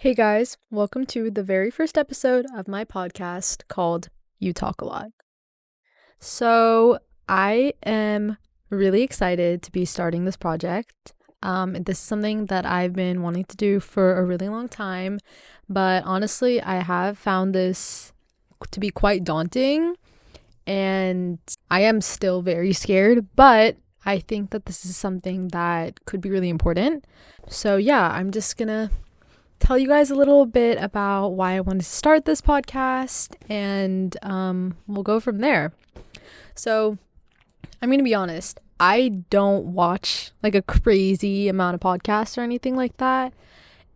Hey guys, welcome to the very first episode of my podcast called You Talk a Lot. So, I am really excited to be starting this project. This is something that I've been wanting to do for a really long time, but honestly, I have found this to be quite daunting, and I am still very scared, but I think that this is something that could be really important. So, yeah, I'm just gonna tell you guys a little bit about why I wanted to start this podcast, and we'll go from there. So, I'm going to be honest, I don't watch like a crazy amount of podcasts or anything like that,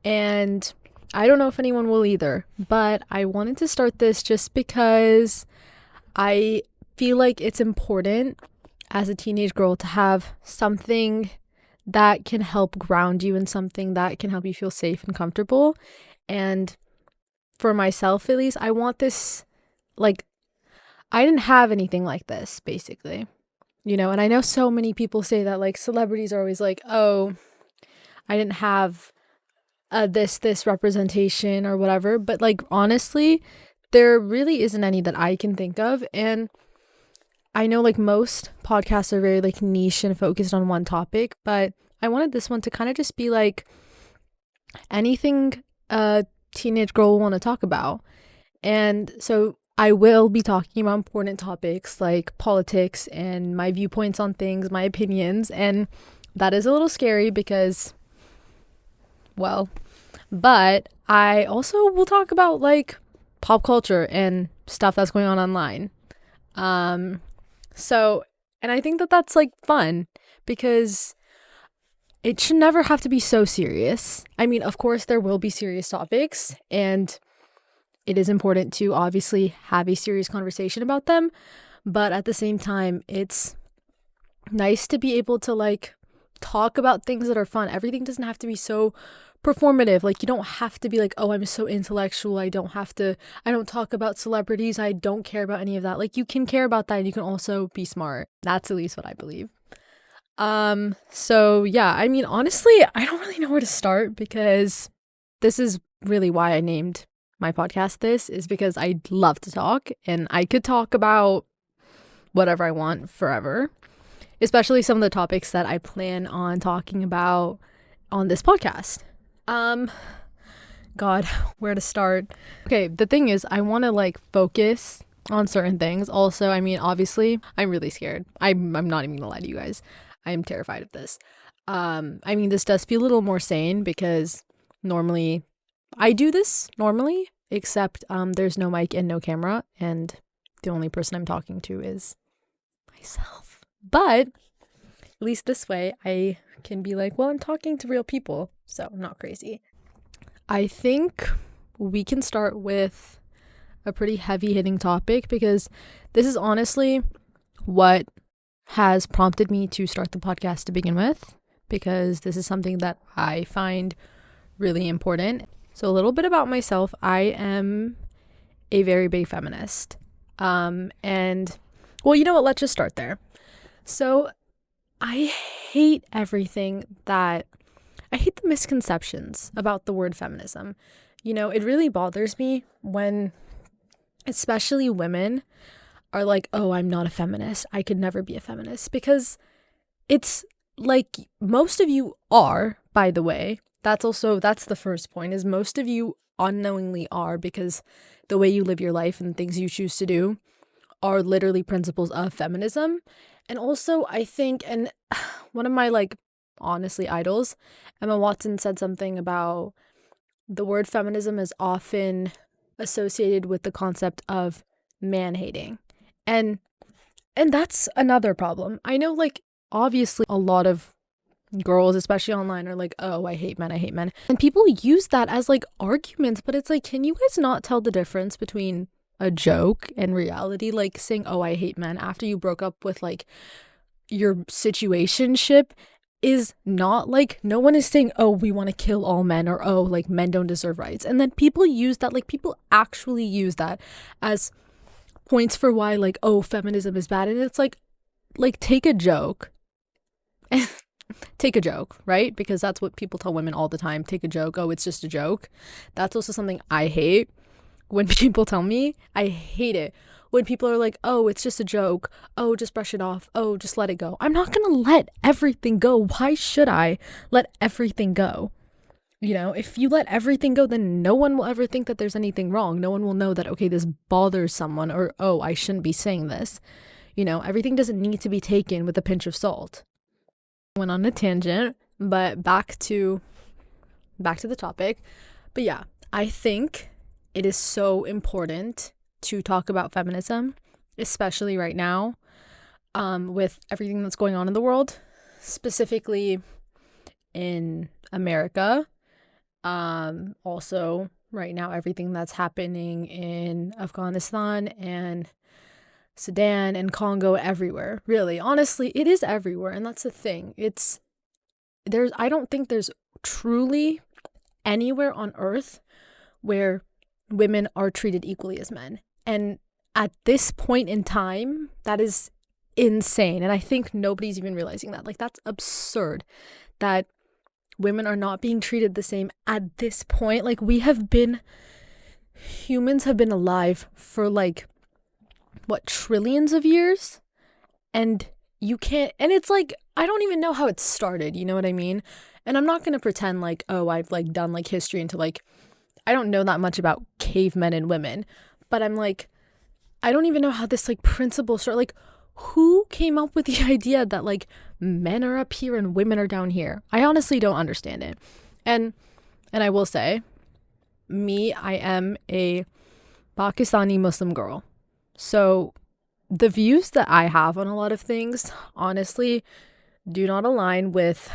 and I don't know if anyone will either, but I wanted to start this just because I feel like it's important as a teenage girl to have something that can help ground you in something that can help you feel safe and comfortable. And for myself, at least, I want this, like, I didn't have anything like this, basically, and I know so many people say that, like, celebrities are always like, oh, I didn't have this representation or whatever, but, like, honestly, there really isn't any that I can think of. And I know, like, most podcasts are very, like, niche and focused on one topic, but I wanted this one to kind of just be, like, anything a teenage girl will want to talk about. And so I will be talking about important topics like politics and my viewpoints on things, my opinions, and that is a little scary because, well, but I also will talk about, like, pop culture and stuff that's going on online. And I think that that's, like, fun because it should never have to be so serious. I mean, of course, there will be serious topics, and it is important to obviously have a serious conversation about them. But at the same time, it's nice to be able to, like, talk about things that are fun. Everything doesn't have to be so performative. Like, you don't have to be like, oh, I'm so intellectual. I don't talk about celebrities. I don't care about any of that. Like, you can care about that and you can also be smart. That's at least what I believe. So yeah, I mean, honestly, I don't really know where to start because this is really why I named my podcast this, is because I love to talk and I could talk about whatever I want forever, especially some of the topics that I plan on talking about on this podcast. God, where to start? Okay, the thing is, I want to, like, focus on certain things. Also, I mean, obviously, I'm really scared. I'm not even gonna lie to you guys. I am terrified of this. I mean, this does feel a little more sane because normally I do this normally, except there's no mic and no camera, and the only person I'm talking to is myself. But at least this way I can be like, well, I'm talking to real people, so I'm not crazy. I think we can start with a pretty heavy-hitting topic because this is honestly what has prompted me to start the podcast to begin with, because this is something that I find really important. So a little bit about myself. I am a very big feminist. And well, you know what? Let's just start there. So I hate I hate the misconceptions about the word feminism. It really bothers me when especially women are like, oh, I'm not a feminist. I could never be a feminist. Because it's like, most of you are, by the way. That's the first point, is most of you unknowingly are, because the way you live your life and things you choose to do are literally principles of feminism. And also, I think, and one of my, like, honestly, idols, Emma Watson, said something about the word feminism is often associated with the concept of man-hating. And that's another problem. I know, like, obviously a lot of girls, especially online, are like, oh, I hate men. And people use that as, like, arguments, but it's like, can you guys not tell the difference between a joke and reality? Like, saying, oh, I hate men after you broke up with, like, your situationship is not, like, no one is saying, oh, we want to kill all men, or, oh, like, men don't deserve rights. And then people use that, like, people actually use that as points for why, like, oh, feminism is bad. And it's like take a joke take a joke, right? Because that's what people tell women all the time. Take a joke. Oh, it's just a joke. That's also something I hate when people tell me. I hate it when people are like, oh, it's just a joke. Oh, just brush it off. Oh, just let it go. I'm not going to let everything go. Why should I let everything go? If you let everything go, then no one will ever think that there's anything wrong. No one will know that, okay, this bothers someone, or, oh, I shouldn't be saying this. Everything doesn't need to be taken with a pinch of salt. Went on a tangent, but back to the topic. But yeah, I think it is so important to talk about feminism, especially right now, with everything that's going on in the world, specifically in America. Also right now, everything that's happening in Afghanistan and Sudan and Congo, everywhere. Really, honestly, it is everywhere. And that's the thing. I don't think there's truly anywhere on earth where women are treated equally as men. And at this point in time, that is insane. And I think nobody's even realizing that. Like, that's absurd that women are not being treated the same at this point. Like, humans have been alive for like, what, trillions of years? And it's like, I don't even know how it started, you know what I mean? And I'm not going to pretend like, oh, I've like done like history into like, I don't know that much about cavemen and women, but I'm like, I don't even know how this like principle started. Like, who came up with the idea that like men are up here and women are down here? I honestly don't understand it. And I will say, I am a Pakistani Muslim girl. So the views that I have on a lot of things, honestly, do not align with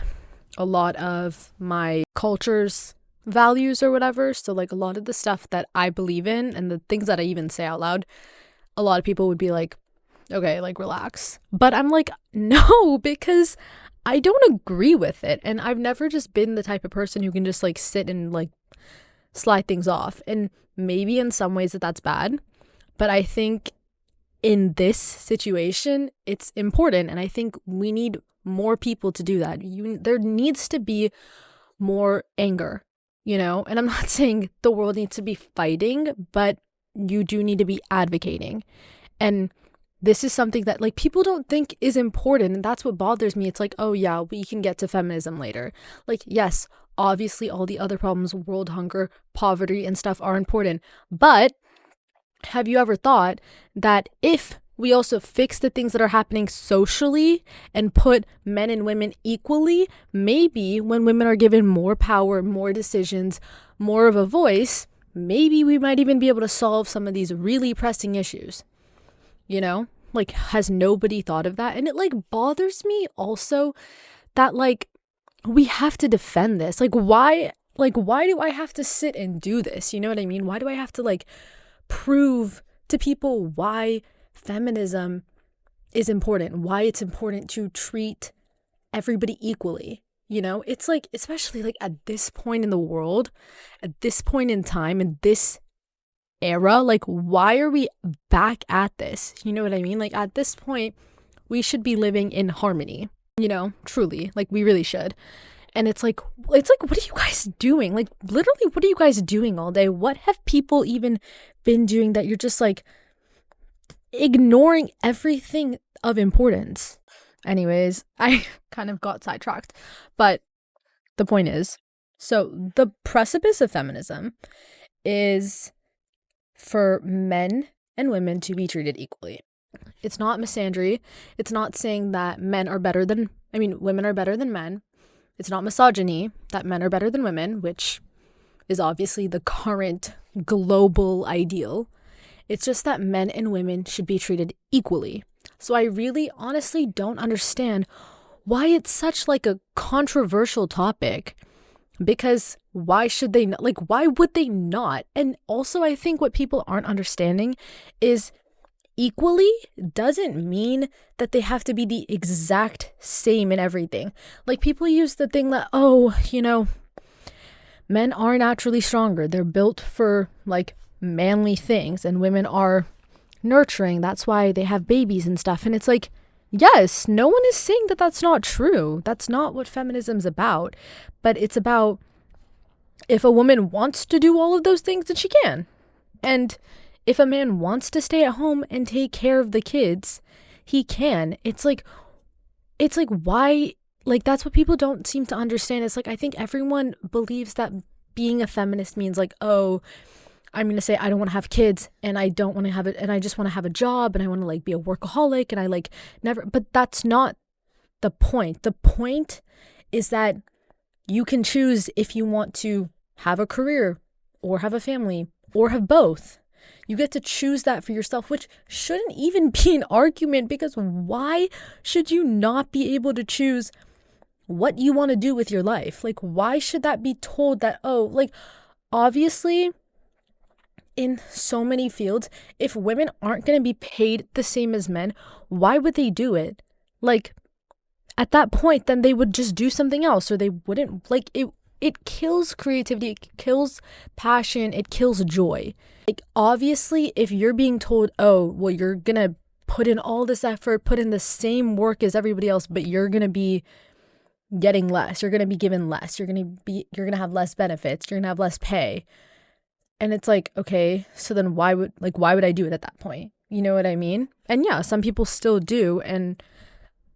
a lot of my culture's values or whatever. So like a lot of the stuff that I believe in and the things that I even say out loud, a lot of people would be like, okay, like relax. But I'm like, no, because I don't agree with it. And I've never just been the type of person who can just like sit and like slide things off. And maybe in some ways that's bad. But I think in this situation, it's important. And I think we need more people to do that. There needs to be more anger, And I'm not saying the world needs to be fighting, but you do need to be advocating. And this is something that like people don't think is important. And that's what bothers me. It's like, oh yeah, we can get to feminism later. Like, yes, obviously all the other problems, world hunger, poverty and stuff are important. But have you ever thought that if we also fix the things that are happening socially and put men and women equally, maybe when women are given more power, more decisions, more of a voice, maybe we might even be able to solve some of these really pressing issues. Like, has nobody thought of that? And it like bothers me also that like we have to defend this. Why do I have to sit and do this? You know what I mean? Why do I have to like prove to people why feminism is important, why it's important to treat everybody equally? It's like, especially like at this point in the world, at this point in time, in this era, like why are we back at this? You know what I mean? Like at this point we should be living in harmony, truly, like we really should. And it's like what are you guys doing? Like literally, what are you guys doing all day? What have people even been doing that you're just like ignoring everything of importance? Anyways, I kind of got sidetracked, but the point is, so the precipice of feminism is for men and women to be treated equally. It's not misandry. It's not saying that women are better than men. It's not misogyny that men are better than women, which is obviously the current global ideal. It's just that men and women should be treated equally. So I really honestly don't understand why it's such like a controversial topic. Because why should they not? Like, why would they not? And also, I think what people aren't understanding is equally doesn't mean that they have to be the exact same in everything. Like, people use the thing that, oh, men are naturally stronger. They're built for like manly things, and women are nurturing. That's why they have babies and stuff. And it's like, yes, no one is saying that that's not true. That's not what feminism's about. But it's about if a woman wants to do all of those things, then she can. And if a man wants to stay at home and take care of the kids, he can. It's like why, like that's what people don't seem to understand. It's like I think everyone believes that being a feminist means like, oh, I'm going to say I don't want to have kids and I don't want to have it and I just want to have a job and I want to like be a workaholic and I like never, but that's not the point. The point is that you can choose if you want to have a career or have a family or have both. You get to choose that for yourself, which shouldn't even be an argument because why should you not be able to choose what you want to do with your life? Like, why should that be told that, oh, like, obviously, in so many fields, if women aren't going to be paid the same as men, why would they do it? Like, at that point, then they would just do something else or they wouldn't, like, it kills creativity, it kills passion, it kills joy. Like, obviously, if you're being told, oh, well, you're gonna put in all this effort, put in the same work as everybody else, but you're gonna be getting less, you're gonna be given less, you're gonna have less benefits, you're gonna have less pay. And it's like, okay, so then why would I do it at that point? You know what I mean? And yeah, some people still do, and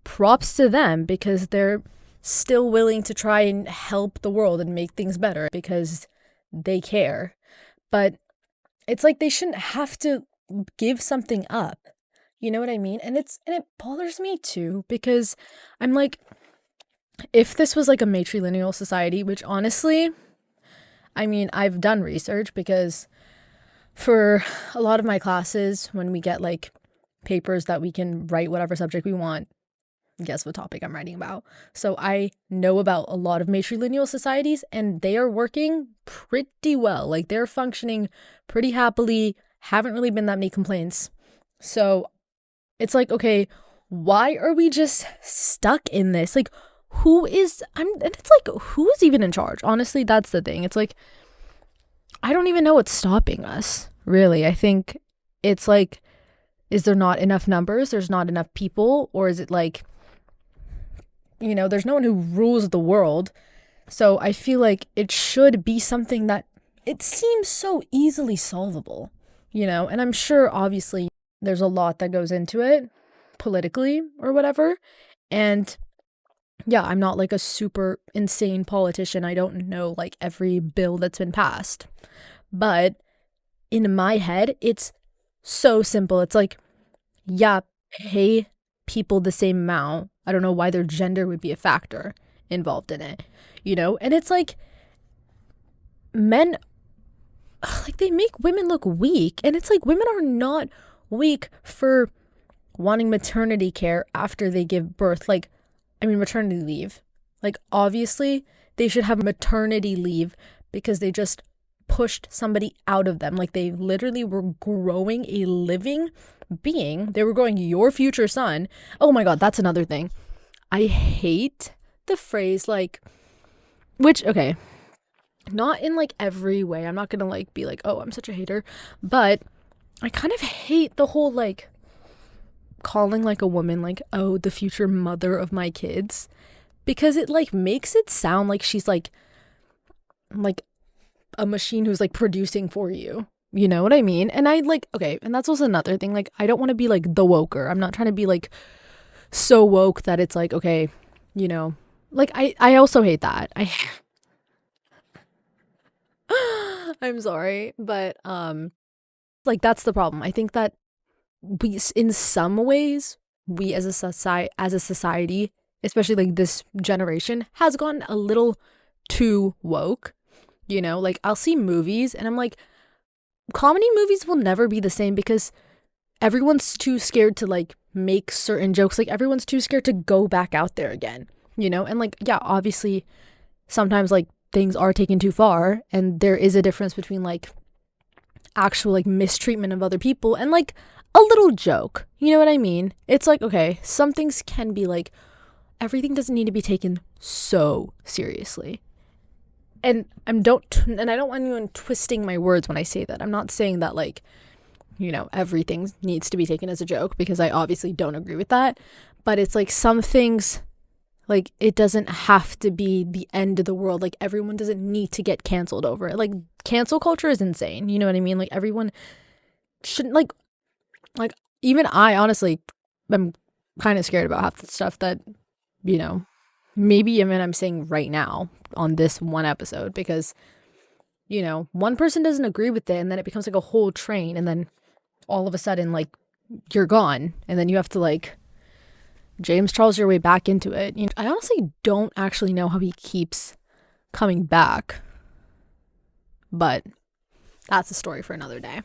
props to them because they're still willing to try and help the world and make things better because they care. But it's like they shouldn't have to give something up. You know what I mean? And it bothers me too because I'm like, if this was like a matrilineal society, which honestly, I mean, I've done research because for a lot of my classes, when we get like papers that we can write whatever subject we want, guess what topic I'm writing about. So I know about a lot of matrilineal societies and they are working pretty well. Like they're functioning pretty happily, haven't really been that many complaints. So it's like, okay, why are we just stuck in this? Like who is even in charge? Honestly, that's the thing. It's like I don't even know what's stopping us, really. I think it's like, is there not enough numbers? There's not enough people? Or is it like, you know, there's no one who rules the world. So I feel like it should be something that it seems so easily solvable, you know? And I'm sure obviously there's a lot that goes into it politically or whatever. And yeah, I'm not like a super insane politician. I don't know like every bill that's been passed. But in my head, it's so simple. It's like, yeah, pay people the same amount. I don't know why their gender would be a factor involved in it, you know? And it's like men, like they make women look weak. And it's like women are not weak for wanting maternity care after they give birth. Like, I mean, maternity leave. Like, obviously, they should have maternity leave because they just pushed somebody out of them. Like, they literally were growing a living being. They were growing your future son. Oh my God, that's another thing. I hate the phrase, like, which, okay, not in like every way. I'm not gonna like be like, oh, I'm such a hater. But I kind of hate the whole like calling like a woman like, oh, the future mother of my kids, because it like makes it sound like she's like a machine who's like producing for you. You know what I mean? And I like, okay, and that's also another thing. Like, I don't want to be like the woker. I'm not trying to be like so woke that it's like, okay, you know, like I also hate that. I'm sorry, but like that's the problem. I think that we in some ways we as a society, especially like this generation, has gone a little too woke. You know, like I'll see movies and I'm like, comedy movies will never be the same because everyone's too scared to like make certain jokes. Like everyone's too scared to go back out there again, you know? And like, yeah, obviously sometimes like things are taken too far and there is a difference between like actual like mistreatment of other people and like a little joke. You know what I mean? It's like, okay, some things can be like, everything doesn't need to be taken so seriously. And I don't want anyone twisting my words when I say that. I'm not saying that like, you know, everything needs to be taken as a joke because I obviously don't agree with that. But it's like some things, like it doesn't have to be the end of the world. Like everyone doesn't need to get canceled over it. Like cancel culture is insane. You know what I mean? Like everyone shouldn't like even I honestly am kind of scared about half the stuff that, you know, maybe even I'm saying right now on this one episode, because, you know, one person doesn't agree with it and then it becomes like a whole train, and then all of a sudden like you're gone, and then you have to like James Charles your way back into it. You know, I honestly don't actually know how he keeps coming back, but that's a story for another day.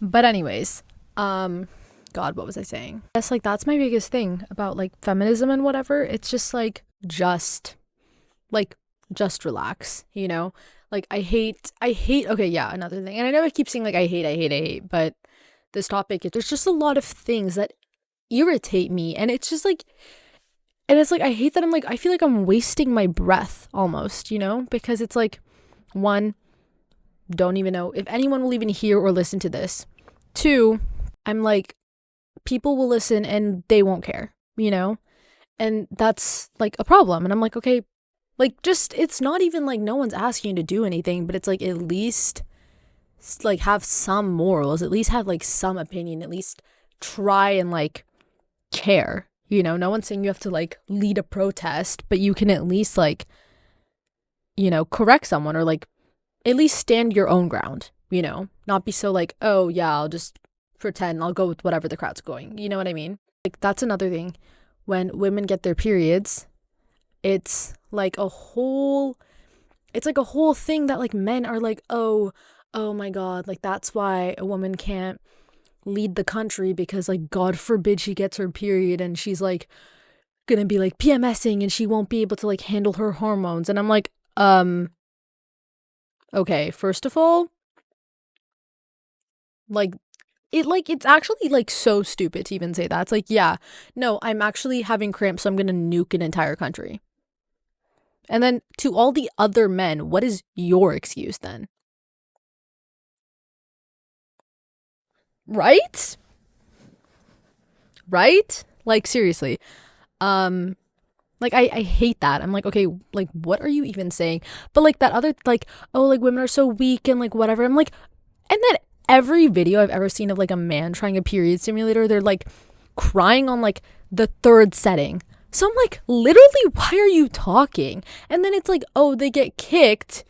But anyways, God, what was I saying? Yes, like that's my biggest thing about like feminism and whatever. It's just like just relax, you know? Like I hate okay, yeah, another thing. And I know I keep saying like I hate, but this topic, there's just a lot of things that irritate me, and it's just like, and it's like I hate that I feel like I'm wasting my breath almost, you know? Because it's like, one, don't even know if anyone will even hear or listen to this. Two, I'm like, people will listen and they won't care, you know? And that's like a problem. And I'm like, okay, like just, it's not even like no one's asking you to do anything, but it's like at least like have some morals, at least have like some opinion, at least try and like care, you know? No one's saying you have to like lead a protest, but you can at least like, you know, correct someone, or like at least stand your own ground, you know? Not be so like, oh yeah, I'll just pretend, I'll go with whatever the crowd's going, you know what I mean? Like that's another thing. When women get their periods, it's like a whole thing that like men are like, oh my God, like that's why a woman can't lead the country, because like God forbid she gets her period and she's like gonna be like PMSing and she won't be able to like handle her hormones. And I'm like, okay, first of all, like it's actually like so stupid to even say that. It's like, yeah, no, I'm actually having cramps, so I'm gonna nuke an entire country. And then to all the other men, what is your excuse then? Right? Right? Like seriously. Like I hate that. I'm like, okay, like what are you even saying? But like that other like, oh, like women are so weak and like whatever. I'm like, and then every video I've ever seen of like a man trying a period simulator, they're like crying on like the third setting. So I'm like, literally, why are you talking? And then it's like, oh, they get kicked,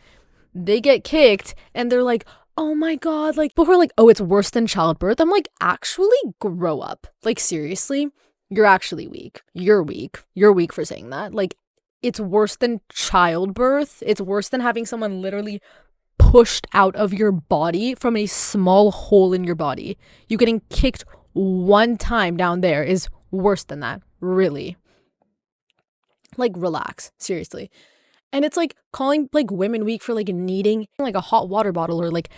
and they're like, oh my God, like, but we're like, oh, it's worse than childbirth. I'm like, actually grow up. Like, seriously, you're actually weak. You're weak. You're weak for saying that. Like, it's worse than childbirth. It's worse than having someone literally pushed out of your body from a small hole in your body. You getting kicked one time down there is worse than that. Really. Like, relax. Seriously. And it's like calling like women weak for like needing like a hot water bottle or like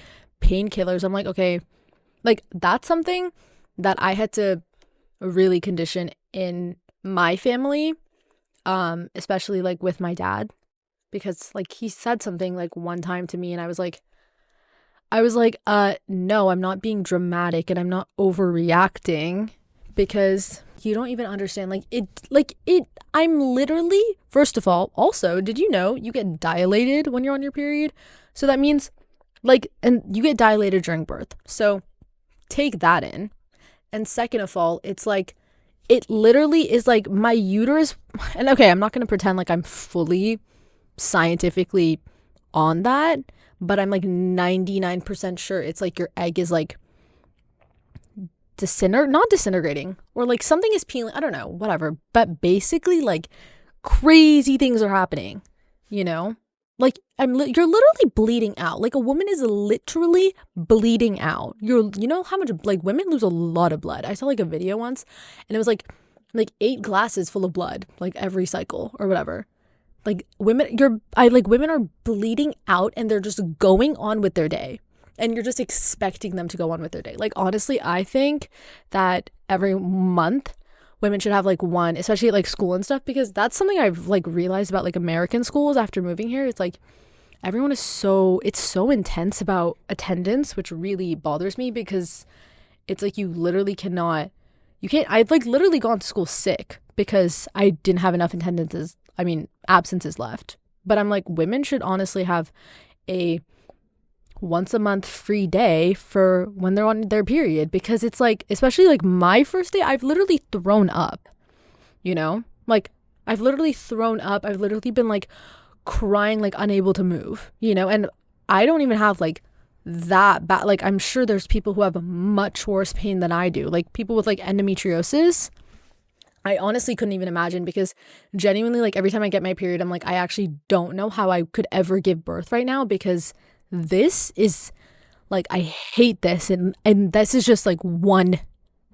painkillers. I'm like, okay, like that's something that I had to really condition in my family, especially like with my dad, because like he said something like one time to me and I was like, no, I'm not being dramatic and I'm not overreacting, because you don't even understand I'm literally, first of all, also, did you know you get dilated when you're on your period? So that means like, and you get dilated during birth. So take that in. And second of all, it's like, it literally is like my uterus. And okay, I'm not going to pretend like I'm fully scientifically on that, but I'm like 99% sure it's like your egg is like not disintegrating, or like something is peeling, I don't know, whatever, but basically like crazy things are happening, you know? Like you're literally bleeding out. Like a woman is literally bleeding out. You know how much, like women lose a lot of blood. I saw like a video once and it was like 8 glasses full of blood like every cycle or whatever. Like women are bleeding out and they're just going on with their day. And you're just expecting them to go on with their day. Like, honestly, I think that every month women should have like one, especially at like school and stuff, because that's something I've like realized about like American schools after moving here. It's like everyone is so intense about attendance, which really bothers me, because it's like you can't, I've like literally gone to school sick because I didn't have enough absences left. But I'm like, women should honestly have a once a month free day for when they're on their period, because it's like, especially like my first day, I've literally thrown up, you know, like I've literally thrown up. I've literally been like crying, like unable to move, you know, and I don't even have like that bad. Like, I'm sure there's people who have much worse pain than I do, like people with like endometriosis. I honestly couldn't even imagine, because genuinely, like every time I get my period, I'm like, I actually don't know how I could ever give birth right now, because this is like, I hate this. And this is just like one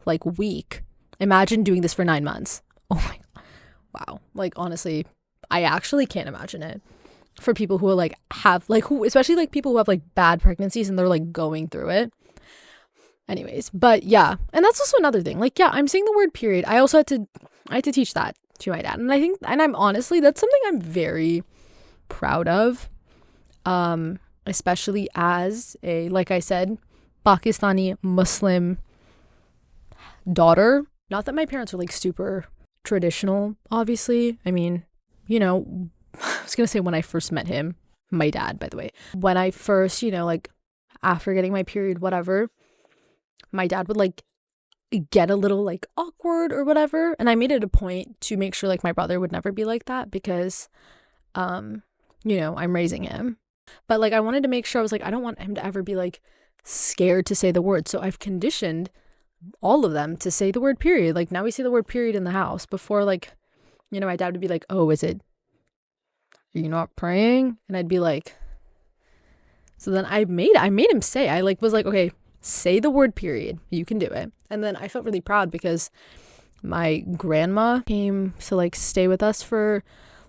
like week. Imagine doing this for 9 months. Oh my, wow. Like, honestly, I actually can't imagine it for people who are like have like, who, especially like people who have like bad pregnancies and they're like going through it. Anyways, but yeah, and that's also another thing. Like, yeah, I'm saying the word period. I had to teach that to my dad. And I think, and I'm honestly, that's something I'm very proud of. Especially as a, like I said, Pakistani Muslim daughter. Not that my parents were like super traditional, obviously. I mean, you know, I was gonna say when I first met him, my dad, by the way, when I first, you know, like after getting my period, whatever, my dad would like get a little like awkward or whatever. And I made it a point to make sure like my brother would never be like that, because, you know, I'm raising him. But like, I wanted to make sure, I was like, I don't want him to ever be like scared to say the word. So I've conditioned all of them to say the word period. Like, now we say the word period in the house. Before, like, you know, my dad would be like, oh, are you not praying? And I'd be like, so then I made him say, I like was like, okay, say the word period. You can do it. And then I felt really proud, because my grandma came to like stay with us for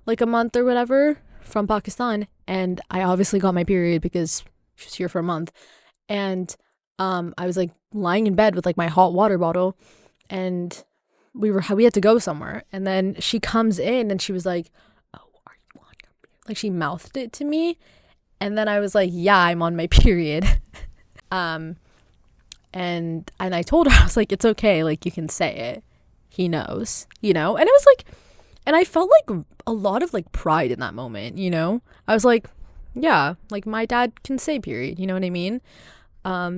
like a month or whatever from Pakistan. And I obviously got my period because she was here for a month. And I was like lying in bed with like my hot water bottle, and we had to go somewhere. And then she comes in and she was like, oh, are you on your period? Like, she mouthed it to me. And then I was like, yeah, I'm on my period. And I told her, I was like, it's okay, like, you can say it. He knows, you know? And it was like, and I felt like a lot of like pride in that moment, you know? I was like, yeah, like my dad can say period, you know what I mean?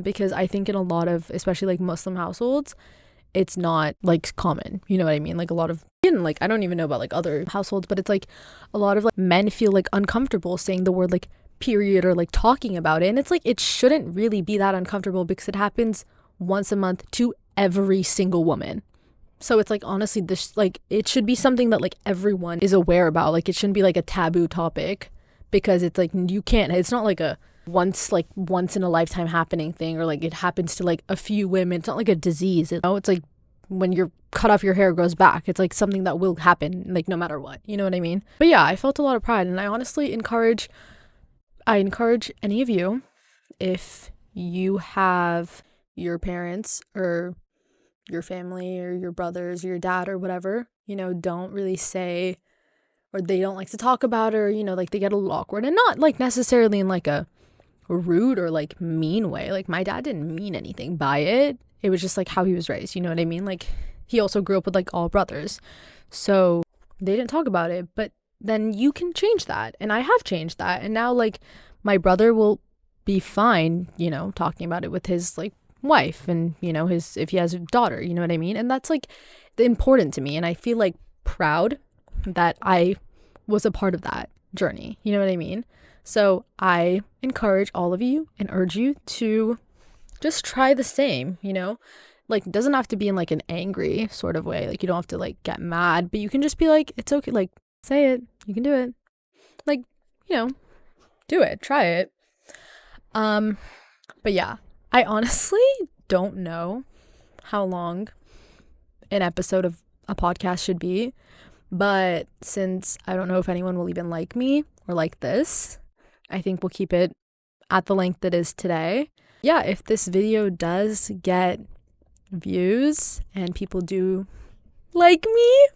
Because I think in a lot of, especially like Muslim households, it's not like common, you know what I mean? Like a lot of, like, I don't even know about like other households, but it's like a lot of like men feel like uncomfortable saying the word like period or like talking about it. And it's like, it shouldn't really be that uncomfortable, because it happens once a month to every single woman. So it's like, honestly, this, like, it should be something that like everyone is aware about. Like, it shouldn't be like a taboo topic, because it's like, you can't, it's not like a once in a lifetime happening thing, or like it happens to like a few women. It's not like a disease, you know? It's like when you're cut off, your hair grows back. It's like something that will happen, like no matter what, you know what I mean? But yeah, I felt a lot of pride, and I honestly encourage any of you, if you have your parents or your family or your brothers or your dad or whatever, you know, don't really say, or they don't like to talk about it, or, you know, like they get a little awkward, and not like necessarily in like a rude or like mean way. Like, my dad didn't mean anything by it. It was just like how he was raised, you know what I mean? Like, he also grew up with like all brothers, so they didn't talk about it. But then you can change that, and I have changed that, and now like my brother will be fine, you know, talking about it with his like wife, and, you know, if he has a daughter, you know what I mean? And that's like important to me, and I feel like proud that I was a part of that journey, you know what I mean? So I encourage all of you and urge you to just try the same, you know? Like, it doesn't have to be in like an angry sort of way. Like, you don't have to like get mad, but you can just be like, it's okay, like, say it, you can do it, like, you know, do it, try it. But yeah, I honestly don't know how long an episode of a podcast should be, but since I don't know if anyone will even like me or like this, I think we'll keep it at the length it is today. Yeah, if this video does get views and people do like me,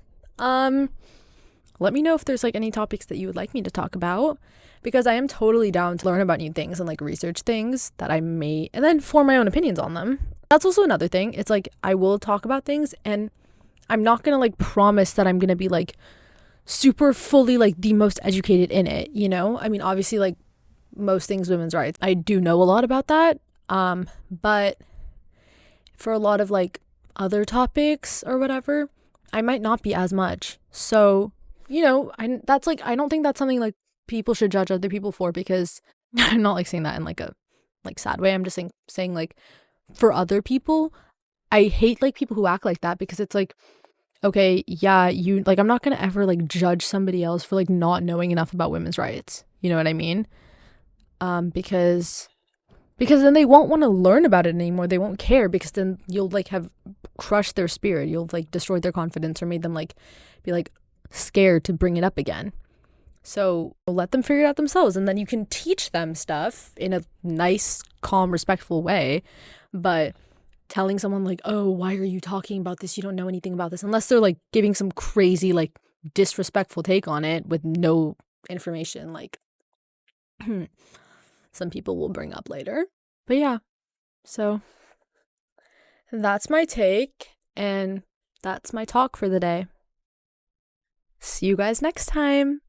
let me know if there's like any topics that you would like me to talk about, because I am totally down to learn about new things and like research things that I may, and then form my own opinions on them. That's also another thing. It's like, I will talk about things and I'm not gonna like promise that I'm gonna be like super fully like the most educated in it, you know? I mean, obviously, like most things women's rights, I do know a lot about that. But for a lot of like other topics or whatever, I might not be as much. So, you know, that's like, I don't think that's something like people should judge other people for, because I'm not like saying that in like a like sad way. I'm just saying like for other people, I hate like people who act like that, because it's like, okay, yeah, you like, I'm not gonna ever like judge somebody else for like not knowing enough about women's rights. You know what I mean? Because then they won't want to learn about it anymore. They won't care, because then you'll like have crushed their spirit. You'll like destroyed their confidence or made them like be like scared to bring it up again. So let them figure it out themselves, and then you can teach them stuff in a nice, calm, respectful way. But telling someone like, "Oh, why are you talking about this? You don't know anything about this," unless they're like giving some crazy like disrespectful take on it with no information, like some people will bring up later. But yeah, so that's my take, and that's my talk for the day. See you guys next time.